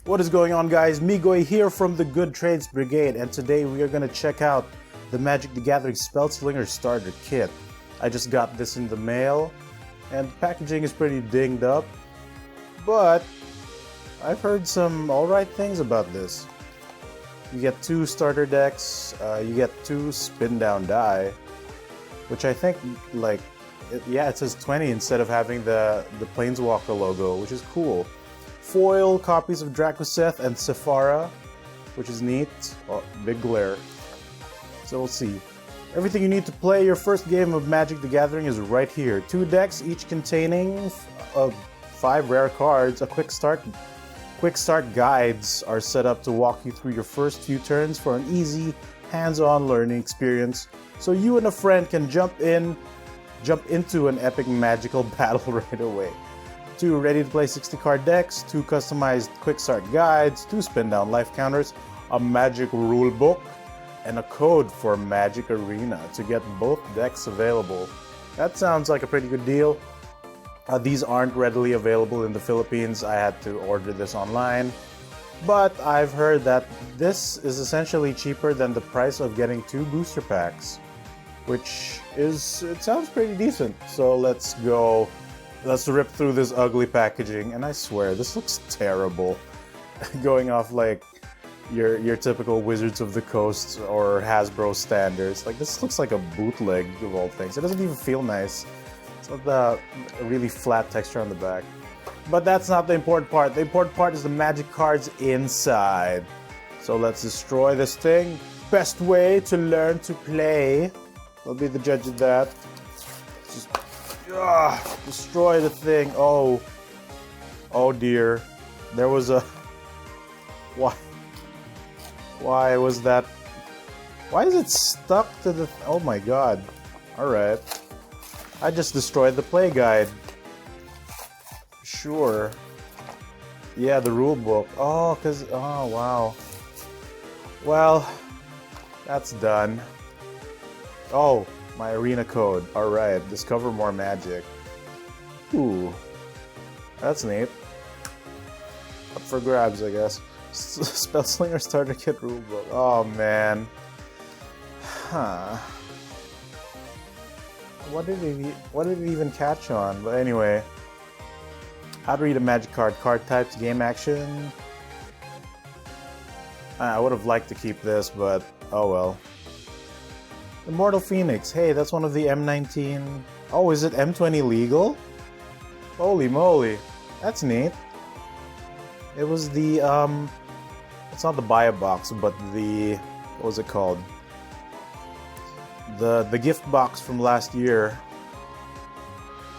What is going on, guys? Migoy here from the Good Trades Brigade, and today we are going to check out the Magic the Gathering Spellslinger Starter Kit. I just got this in the mail, and the packaging is pretty dinged up, but I've heard some alright things about this. You get 2 starter decks, you get 2 spin down die, which I think, like, it says 20 instead of having the Planeswalker logo, which is cool. Foil copies of Dracoseth and Sephara, which is neat. Oh, big glare. So we'll see. Everything you need to play your first game of Magic the Gathering is right here. 2 decks, each containing 5 rare cards. A quick start guides are set up to walk you through your first few turns for an easy, hands-on learning experience, so you and a friend can jump into an epic magical battle right away. 2 ready-to-play 60-card decks, 2 customized quick start guides, 2 spin-down life counters, a Magic rulebook, and a code for Magic Arena to get both decks available. That sounds like a pretty good deal. These aren't readily available in the Philippines. I had to order this online. But I've heard that this is essentially cheaper than the price of getting 2 booster packs, which it sounds pretty decent. So let's go. Let's rip through this ugly packaging, and I swear this looks terrible. Going off like your typical Wizards of the Coast or Hasbro standards, like this looks like a bootleg of all things. It doesn't even feel nice. It's got the really flat texture on the back. But that's not the important part. The important part is the Magic cards inside. So let's destroy this thing. Best way to learn to play. I'll be the judge of that. Just destroy the thing. Oh dear. There was a... Why was that? Why is it stuck to the... Oh my god. Alright. I just destroyed the play guide. Sure. Yeah, the rule book. Oh, wow. Well, that's done. Oh, my arena code. Alright, discover more magic. Ooh. That's neat. Up for grabs, I guess. Spellslinger Starter Kit rulebook. Oh, man. Huh. What did it even catch on? But anyway. How to read a Magic card. Card types, game action. I would have liked to keep this, but oh well. Immortal Phoenix. Hey, that's one of the M19... Oh, is it M20 legal? Holy moly. That's neat. It was the, it's not the buy-a box, but the... What was it called? The gift box from last year.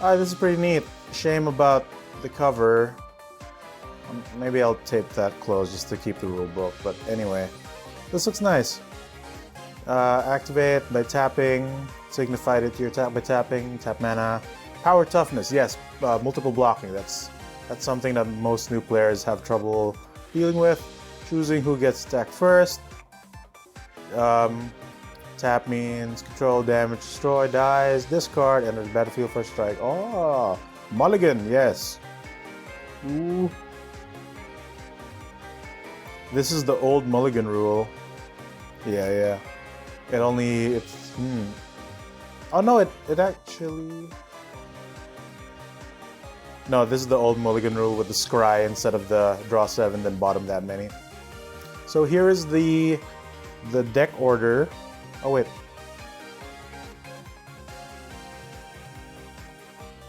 Alright, this is pretty neat. Shame about the cover. Maybe I'll tape that closed just to keep the rule book, but anyway. This looks nice. Activate by tapping, signified it to your tap by tapping, tap mana. Power toughness, yes, multiple blocking. That's something that most new players have trouble dealing with. Choosing who gets attacked first. Tap means control, damage, destroy, dies, discard, enter the battlefield for a strike. Oh, mulligan, yes. Ooh. This is the old mulligan rule. Yeah. Oh no, it actually... No, this is the old mulligan rule with the scry instead of the draw 7, then bottom that many. So here is the deck order. Oh wait.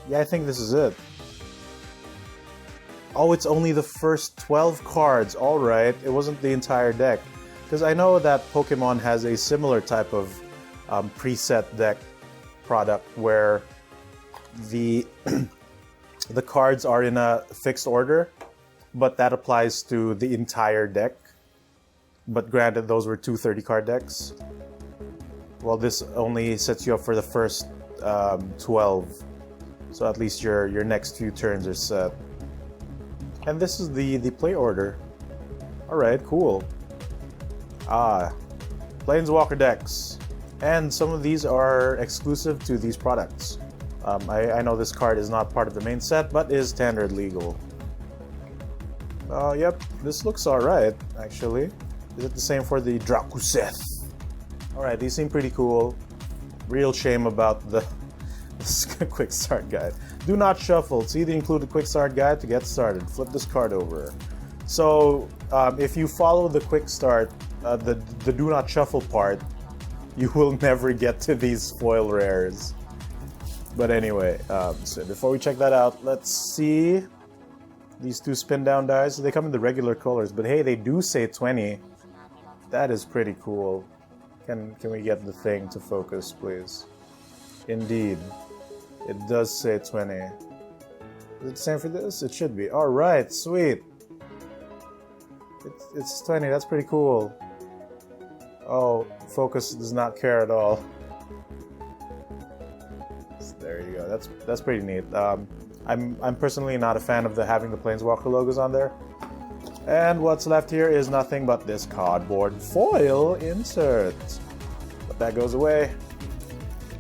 Yeah, I think this is it. Oh, it's only the first 12 cards. Alright, it wasn't the entire deck. Because I know that Pokemon has a similar type of preset deck product where the the cards are in a fixed order, but that applies to the entire deck. But granted, those were 2 30-card decks. Well, this only sets you up for the first 12, so at least your next few turns are set. And this is the play order. Alright, cool. Planeswalker decks. And some of these are exclusive to these products. I know this card is not part of the main set, but is standard legal. Yep, this looks alright, actually. Is it the same for the Drakuseth? Alright, these seem pretty cool. Real shame about the quick start guide. Do not shuffle. See the included quick start guide to get started. Flip this card over. So, if you follow the quick start, the do not shuffle part, you will never get to these foil rares. But anyway, so before we check that out, let's see these two spin down dies. They come in the regular colors, but hey, they do say 20. That is pretty cool. Can we get the thing to focus, please? Indeed, it does say 20. Is it the same for this? It should be. All right, sweet. It's 20. That's pretty cool. Oh, focus does not care at all. There you go. That's pretty neat. I'm personally not a fan of having the Planeswalker logos on there. And what's left here is nothing but this cardboard foil insert. But that goes away.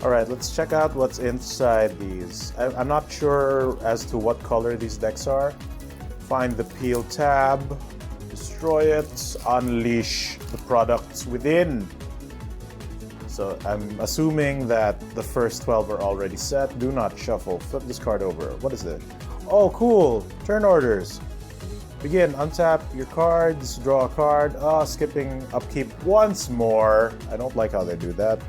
Alright, let's check out what's inside these. I'm not sure as to what color these decks are. Find the peel tab, destroy it, unleash the products within. So I'm assuming that the first 12 are already set. Do not shuffle. Flip this card over. What is it? Oh, cool! Turn orders. Begin. Untap your cards. Draw a card. Skipping upkeep once more. I don't like how they do that.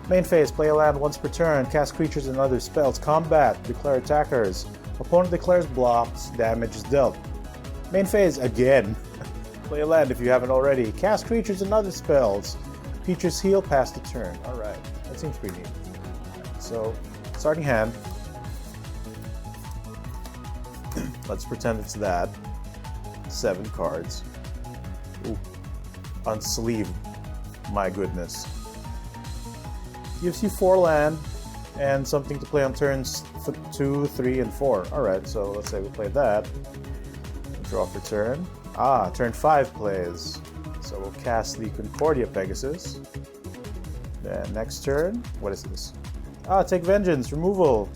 Main phase. Play a land once per turn. Cast creatures and other spells. Combat. Declare attackers. Opponent declares blocks. Damage is dealt. Main phase. Again. Play a land if you haven't already. Cast creatures and other spells. Creatures heal past the turn. Alright, that seems pretty neat. So, starting hand. Let's pretend it's that. 7 cards. Ooh. Unsleeved. My goodness. Gives you 4 land and something to play on turns 2, 3, and 4. Alright, so let's say we play that. Draw for turn. Turn 5 plays. So we'll cast the Concordia Pegasus. Then next turn, what is this? Take Vengeance, removal.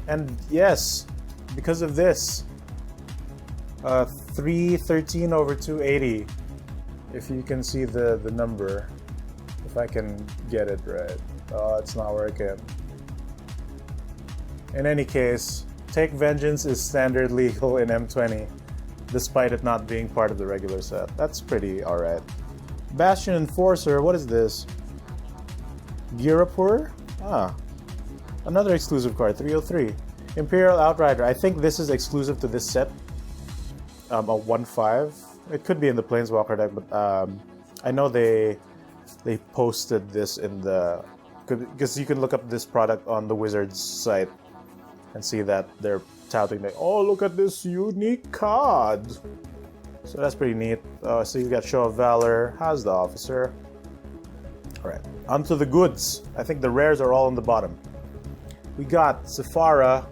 And yes, because of this, 313 over 280. If you can see the number, if I can get it right. It's not working. In any case, Take Vengeance is standard legal in M20. Despite it not being part of the regular set. That's pretty alright. Bastion Enforcer, what is this? Girapur? Another exclusive card, 303. Imperial Outrider, I think this is exclusive to this set. A 1/5. It could be in the Planeswalker deck, but I know they posted this in the... Because you can look up this product on the Wizards site and see that they're touting that, oh, look at this unique card. So that's pretty neat. So you've got Show of Valor. How's the Officer? Alright, on to the goods. I think the rares are all on the bottom. We got Sephara,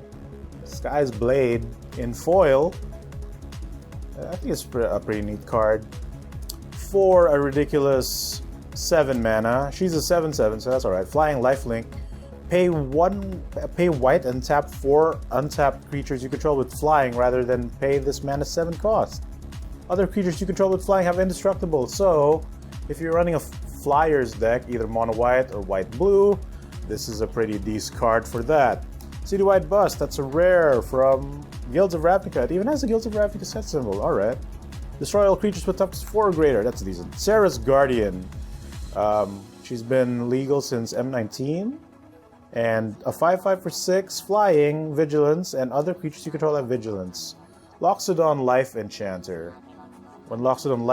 Sky's Blade in foil. I think it's a pretty neat card. For a ridiculous 7 mana. She's a 7/7, so that's alright. Flying Lifelink. Pay white and tap 4 untapped creatures you control with flying rather than pay this mana 7 cost. Other creatures you control with flying have indestructible, so if you're running a flyers deck, either mono white or white blue, this is a pretty decent card for that. Citywide Bust, that's a rare from Guilds of Ravnica. It even has a Guilds of Ravnica set symbol, alright. Destroy all creatures with toughness 4 or greater, that's decent. Sarah's Guardian. She's been legal since M19. And a 5/5 for 6, flying, vigilance, and other creatures you control have vigilance. Loxodon Life Enchanter. When Loxodon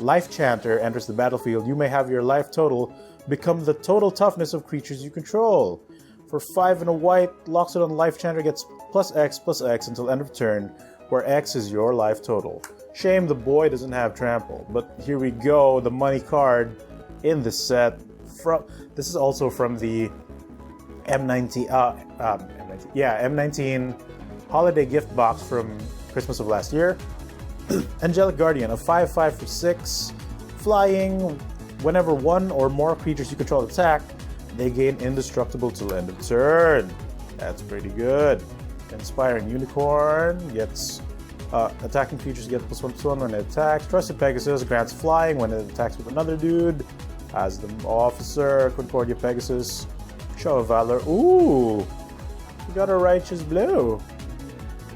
Life Chanter enters the battlefield, you may have your life total become the total toughness of creatures you control. For 5 and a white, Loxodon Life Chanter gets +X until end of turn, where X is your life total. Shame the boy doesn't have trample, but here we go, the money card in the set. This is also from the M19 holiday gift box from Christmas of last year. Angelic Guardian, a 5/5 for 6, flying. Whenever 1 or more creatures you control attack, they gain indestructible till end of turn. That's pretty good. Inspiring Unicorn gets Attacking creatures get +1/+1 when it attacks. Trusted Pegasus grants flying when it attacks with another dude. Has the officer. Concordia Pegasus. Show of Valor. Ooh! We got a Righteous Blue.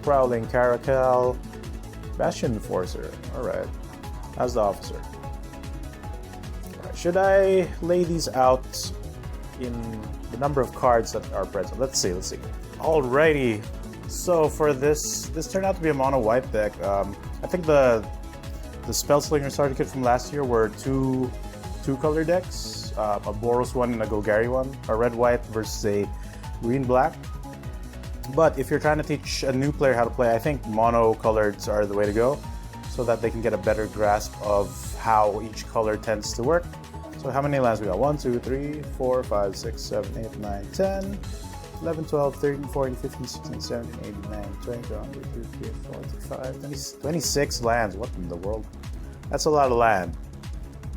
Prowling Caracal. Bastion Enforcer. Alright. How's the officer? Right. Should I lay these out in the number of cards that are present? Let's see. Alrighty. So for this turned out to be a mono white deck. I think the Spellslinger Starter Kit from last year were two color decks, a Boros one and a Golgari one, a red white versus a green black. But if you're trying to teach a new player how to play, I think mono coloreds are the way to go, so that they can get a better grasp of how each color tends to work. So how many lands we got? 1, 2, 3, 4, 5, 6, 7, 8, 9, 10. 11, 12, 13, 14, 15, 16, 17, 18, 19, 20, 21, 22, 23, 25, 26 lands. What in the world? That's a lot of land.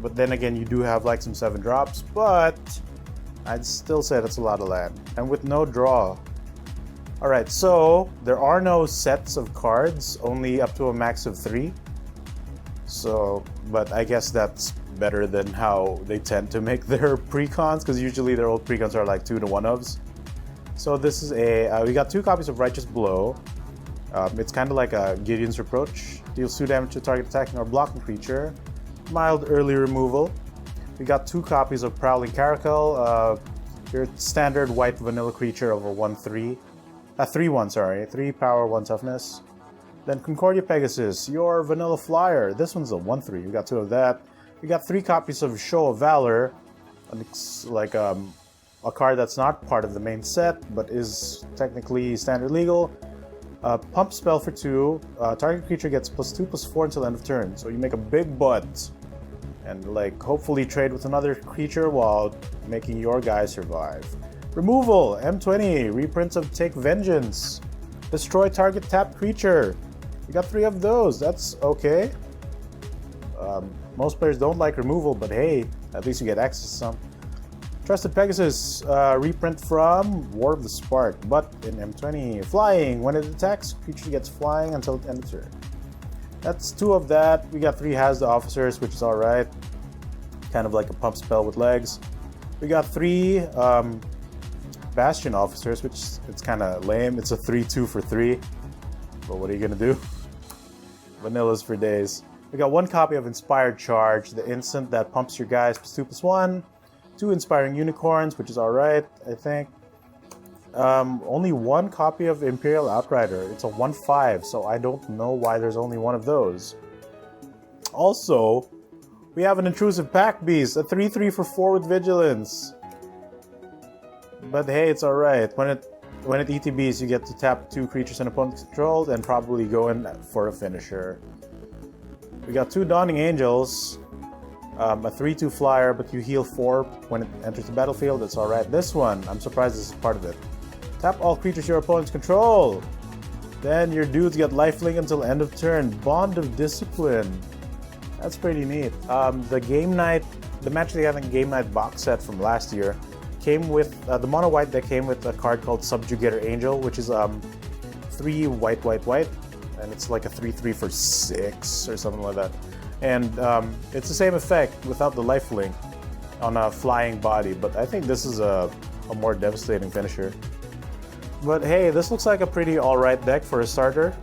But then again, you do have like some 7 drops, but I'd still say that's a lot of land. And with no draw. Alright, so there are no sets of cards, only up to a max of 3. So, but I guess that's better than how they tend to make their precons, because usually their old precons are like 2 to 1-ofs. So this is we got 2 copies of Righteous Blow. It's kind of like a Gideon's Reproach. Deals 2 damage to target attacking or blocking creature. Mild early removal. We got 2 copies of Prowling Caracal. Your standard white vanilla creature of a 1/3. 3/1, sorry. 3 power, 1 toughness. Then Concordia Pegasus, your vanilla flyer. This one's a 1/3. We got 2 of that. We got 3 copies of Show of Valor. And it's like a card that's not part of the main set, but is technically standard legal. Pump spell for 2. Target creature gets +2/+4 until end of turn. So you make a big butt and like hopefully trade with another creature while making your guy survive. Removal, M20, reprints of Take Vengeance. Destroy target tapped creature. You got 3 of those, that's okay. Most players don't like removal, but hey, at least you get access to some. Trusted Pegasus, reprint from War of the Spark, but in M20. Flying, when it attacks, creature gets flying until it ends turn. That's 2 of that. We got 3 Has the Officers, which is alright. Kind of like a pump spell with legs. We got 3 Bastion Officers, which it's kind of lame. It's a 3/2 for 3. But what are you going to do? Vanillas for days. We got 1 copy of Inspired Charge, the instant that pumps your guys +2/+1. 2 Inspiring Unicorns, which is alright, I think. Only 1 copy of Imperial Outrider. It's a 1/5, so I don't know why there's only 1 of those. Also, we have an Intrusive Pack Beast, a 3/3 for 4 with Vigilance. But hey, it's alright. When it ETBs, you get to tap 2 creatures an opponent controlled and probably go in for a finisher. We got 2 Dawning Angels. A 3/2 flyer, but you heal 4 when it enters the battlefield. That's alright. This one, I'm surprised this is part of it. Tap all creatures your opponents control. Then your dudes get lifelink until end of turn. Bond of Discipline. That's pretty neat. The Magic the Gathering Game Night box set from last year came with the mono white deck came with a card called Subjugator Angel, which is 3 white, and it's like a 3/3 for 6 or something like that. And it's the same effect without the lifelink on a flying body, but I think this is a more devastating finisher. But hey, this looks like a pretty alright deck for a starter.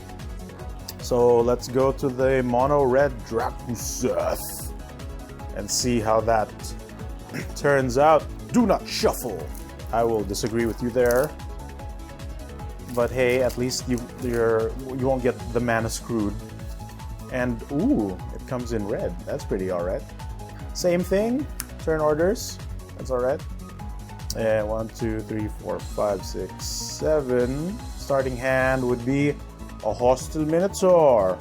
So let's go to the mono red Drakuseth and see how that turns out. Do not shuffle! I will disagree with you there. But hey, at least you won't get the mana screwed. And ooh, it comes in red. That's pretty alright. Same thing, turn orders. That's alright. And 1, 2, 3, 4, 5, 6, 7. Starting hand would be a Hostile Minotaur.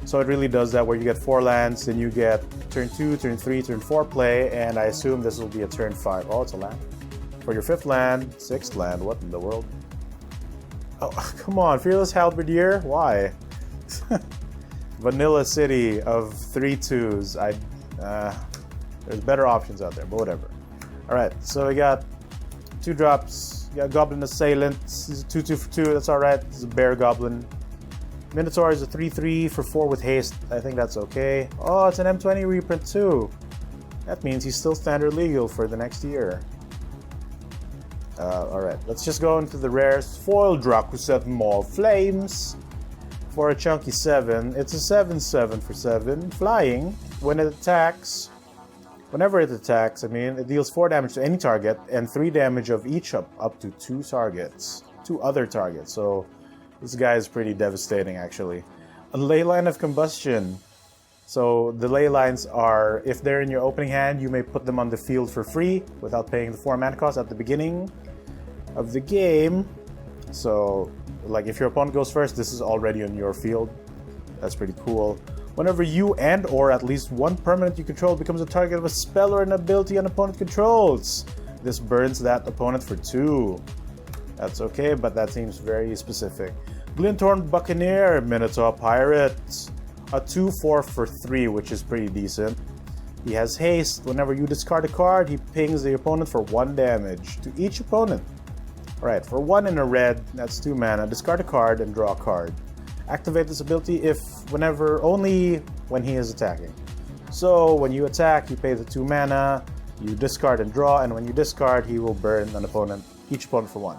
So it really does that where you get 4 lands, then you get turn 2, turn 3, turn 4 play, and I assume this will be a turn 5. Oh, it's a land. For your 5th land, 6th land, what in the world? Oh, come on, Fearless Halberdier? Why? Vanilla City of 3/2s. There's better options out there, but whatever. Alright, so we got 2 drops. We got Goblin Assailant. This is 2/2 for 2. That's alright. This is a Bear Goblin. Minotaur is a 3/3 for 4 with haste. I think that's okay. Oh, it's an M20 reprint too. That means he's still standard legal for the next year. Alright, let's just go into the rares. Foil Dracuset Maul Flames for a chunky 7. It's a 7/7 for 7. Flying. Whenever it attacks, it deals 4 damage to any target and 3 damage of each up to 2 targets. 2 other targets. So this guy is pretty devastating, actually. A Ley Line of Combustion. So the ley lines are, if they're in your opening hand, you may put them on the field for free without paying the 4 mana cost at the beginning of the game. So, like, if your opponent goes first, this is already on your field. That's pretty cool. Whenever you or at least one permanent you control becomes a target of a spell or an ability an opponent controls, this burns that opponent for 2. That's okay, but that seems very specific. Glinthorn Buccaneer, Minotaur Pirate. A 2/4 for 3, which is pretty decent. He has haste. Whenever you discard a card, he pings the opponent for 1 damage to each opponent. Alright, for 1 in a red, that's 2 mana. Discard a card and draw a card. Activate this ability only when he is attacking. So when you attack, you pay the 2 mana, you discard and draw, and when you discard, he will burn each opponent for 1.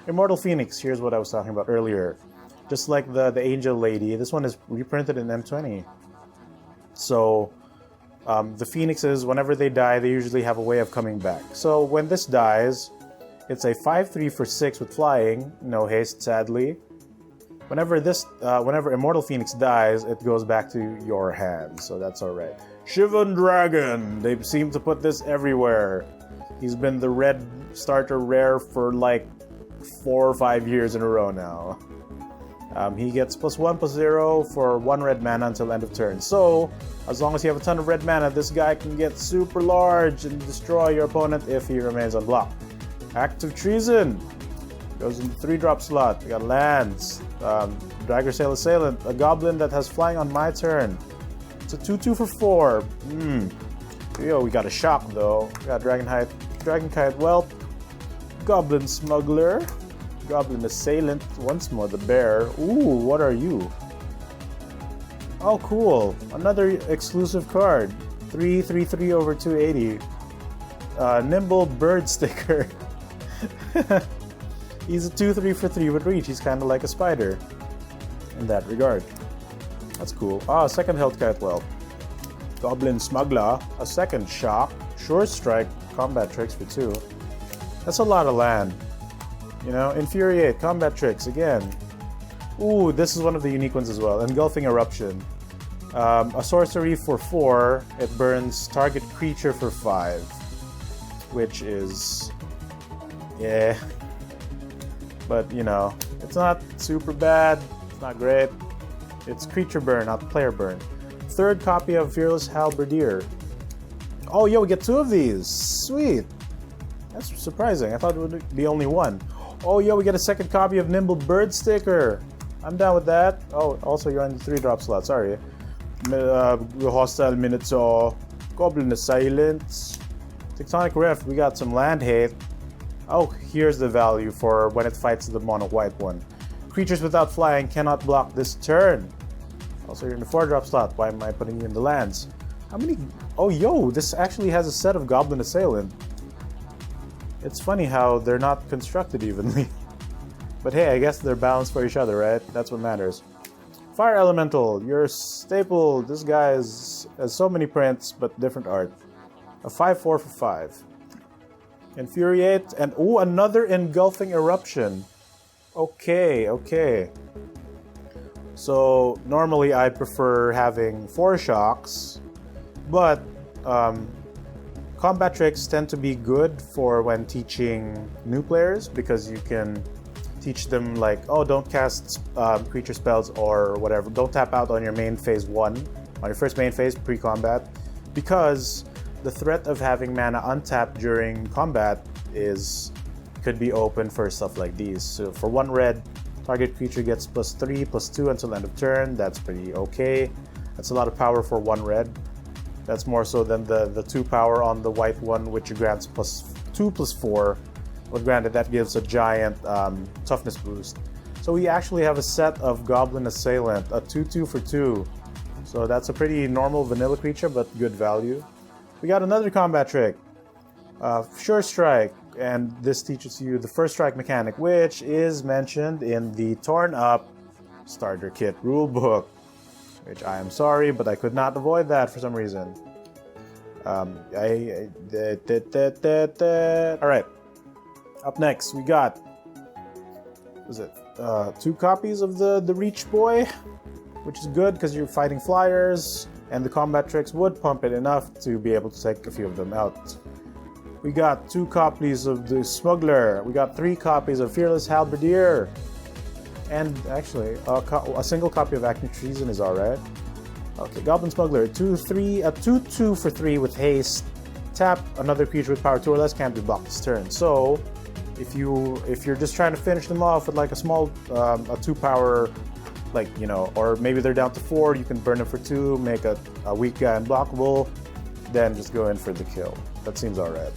Immortal Phoenix, here's what I was talking about earlier. Just like the Angel Lady, this one is reprinted in M20. So the Phoenixes, whenever they die, they usually have a way of coming back. So when this dies, it's a 5/3 for 6 with flying, no haste, sadly. Whenever Immortal Phoenix dies, it goes back to your hand, so that's alright. Shivan Dragon, they seem to put this everywhere. He's been the red starter rare for like 4 or 5 years in a row now. He gets +1/+0 for 1 red mana until end of turn. So, as long as you have a ton of red mana, this guy can get super large and destroy your opponent if he remains unblocked. Act of Treason goes in the 3-drop slot. We got lands. Daggersail Assailant, a goblin that has flying on my turn. It's a 2/2 for 4. Yo, we got a shock though. We got Dragonkite Whelp, Goblin Smuggler, Goblin Assailant, once more the bear. Ooh, what are you? Oh, cool. Another exclusive card. 3/3/3 over 280. Nimble Bird Sticker. He's a 2/3 for 3 with reach. He's kind of like a spider in that regard. That's cool. Ah, second Health Kite Whelp. Goblin Smuggler, a second shock. Sure Strike, combat tricks for 2. That's a lot of land. You know, Infuriate, combat tricks again. Ooh, this is one of the unique ones as well. Engulfing Eruption. A sorcery for 4. It burns target creature for 5. Which is... yeah. But, you know, it's not super bad. It's not great. It's creature burn, not player burn. Third copy of Fearless Halberdier. Oh, yo, we get 2 of these. Sweet. That's surprising. I thought it would be only 1. Oh, yo, we get a second copy of Nimble Bird Sticker. I'm down with that. Oh, also, you're on the 3-drop slot. Sorry. Hostile Minotaur. Goblin Assailant. Tectonic Rift. We got some land hate. Oh, here's the value for when it fights the mono white one. Creatures without flying cannot block this turn. Also, you're in the 4-drop slot. Why am I putting you in the lands? How many? Oh, yo, this actually has a set of Goblin Assailant. It's funny how they're not constructed evenly. But hey, I guess they're balanced for each other, right? That's what matters. Fire Elemental, your staple. This guy has so many prints, but different art. A 5/4 for 5. Infuriate, and ooh, another Engulfing Eruption. Okay, okay. So, normally I prefer having 4 shocks, but combat tricks tend to be good for when teaching new players, because you can teach them like, oh, don't cast creature spells or whatever. Don't tap out on your main phase 1, on your first main phase pre-combat, because the threat of having mana untapped during combat could be open for stuff like these. So for 1 red, target creature gets +3/+2 until end of turn. That's pretty okay. That's a lot of power for 1 red. That's more so than the 2 power on the white one, which grants +2/+4. But granted, that gives a giant toughness boost. So we actually have a set of Goblin Assailant, a 2/2 for 2. So that's a pretty normal vanilla creature, but good value. We got another combat trick, Sure Strike, and this teaches you the first strike mechanic, which is mentioned in the torn up starter kit rulebook, which I am sorry, but I could not avoid that for some reason. Alright, up next we got, was it 2 copies of the Reach Boy, which is good because you're fighting flyers, and the combat tricks would pump it enough to be able to take a few of them out. We got 2 copies of the Smuggler, we got 3 copies of Fearless Halberdier, and actually a single copy of Acme Treason is alright. Okay, Goblin Smuggler, 2/2 for 3 with haste. Tap another creature with power 2 or less can't be blocked this turn. So if you're just trying to finish them off with like a small a 2 power, like, you know, or maybe they're down to 4, you can burn them for 2, make a weak guy unblockable, then just go in for the kill. That seems alright.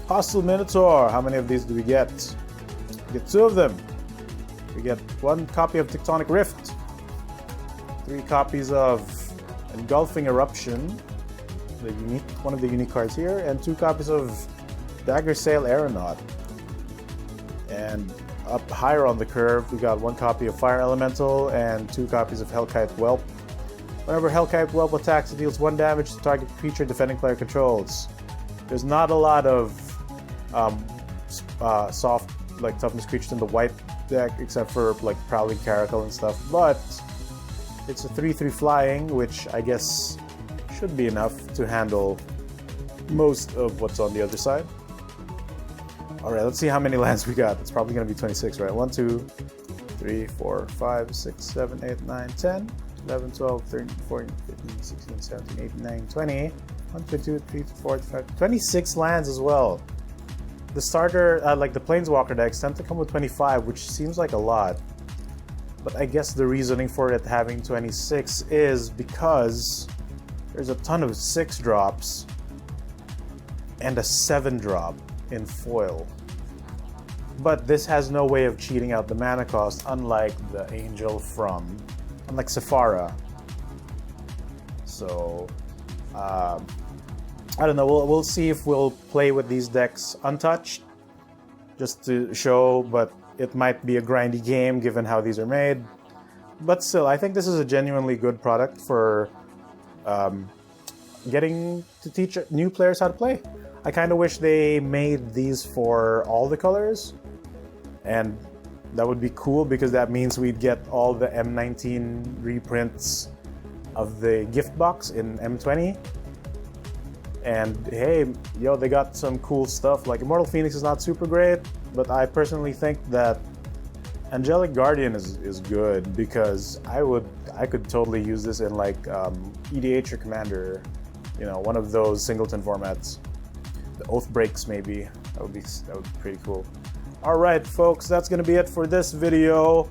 Hostile Minotaur, how many of these do we get? We get 2 of them. We get 1 copy of Tectonic Rift, 3 copies of Engulfing Eruption, one of the unique cards here, and 2 copies of Dagger Sail Aeronaut. And up higher on the curve, we got 1 copy of Fire Elemental and 2 copies of Hellkite Whelp. Whenever Hellkite Whelp attacks, it deals 1 damage to target creature defending player controls. There's not a lot of soft, like, toughness creatures in the white deck, except for like Prowling Caracal and stuff, but it's a 3/3 flying, which I guess should be enough to handle most of what's on the other side. Alright, let's see how many lands we got. It's probably going to be 26, right? 1, 2, 3, 4, 5, 6, 7, 8, 9, 10, 11, 12, 13, 14, 15, 16, 17, 18, 19, 20, 1, 2, 3, 4, 5, 26 lands as well. The starter, like the Planeswalker decks, tend to come with 25, which seems like a lot. But I guess the reasoning for it having 26 is because there's a ton of 6 drops and a 7 drop in foil. But this has no way of cheating out the mana cost, unlike the Angel unlike Sephara. So, I don't know, we'll see if we'll play with these decks untouched, just to show, but it might be a grindy game given how these are made. But still, I think this is a genuinely good product for getting to teach new players how to play. I kind of wish they made these for all the colors, and that would be cool because that means we'd get all the M19 reprints of the gift box in M20. And hey, yo, they got some cool stuff. Like Immortal Phoenix is not super great, but I personally think that Angelic Guardian is good because I could totally use this in like EDH or Commander, you know, one of those singleton formats. The Oath Breaks maybe, that would be pretty cool. All right, folks, that's gonna be it for this video.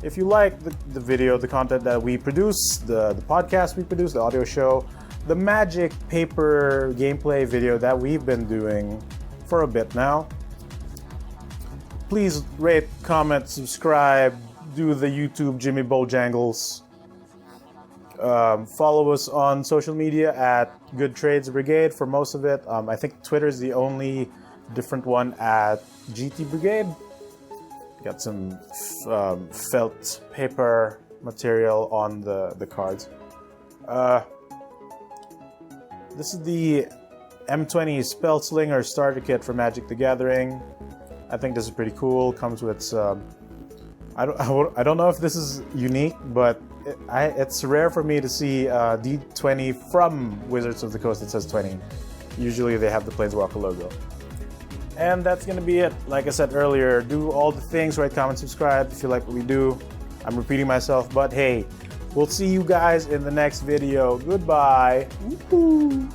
If you like the video, the content that we produce, the podcast we produce, the audio show, the Magic paper gameplay video that we've been doing for a bit now, please rate, comment, subscribe, do the YouTube Jimmy Bojangles. Follow us on social media at Good Trades Brigade for most of it. I think Twitter is the only different one at GT Brigade. Got some felt paper material on the cards. This is the M20 Spellslinger Starter Kit for Magic the Gathering. I think this is pretty cool. Comes with some... I don't know if this is unique, but it's rare for me to see D20 from Wizards of the Coast that says 20. Usually they have the Planeswalker logo. And that's going to be it. Like I said earlier, do all the things, rate, comment, subscribe if you like what we do. I'm repeating myself, but hey, we'll see you guys in the next video. Goodbye. Woo-hoo.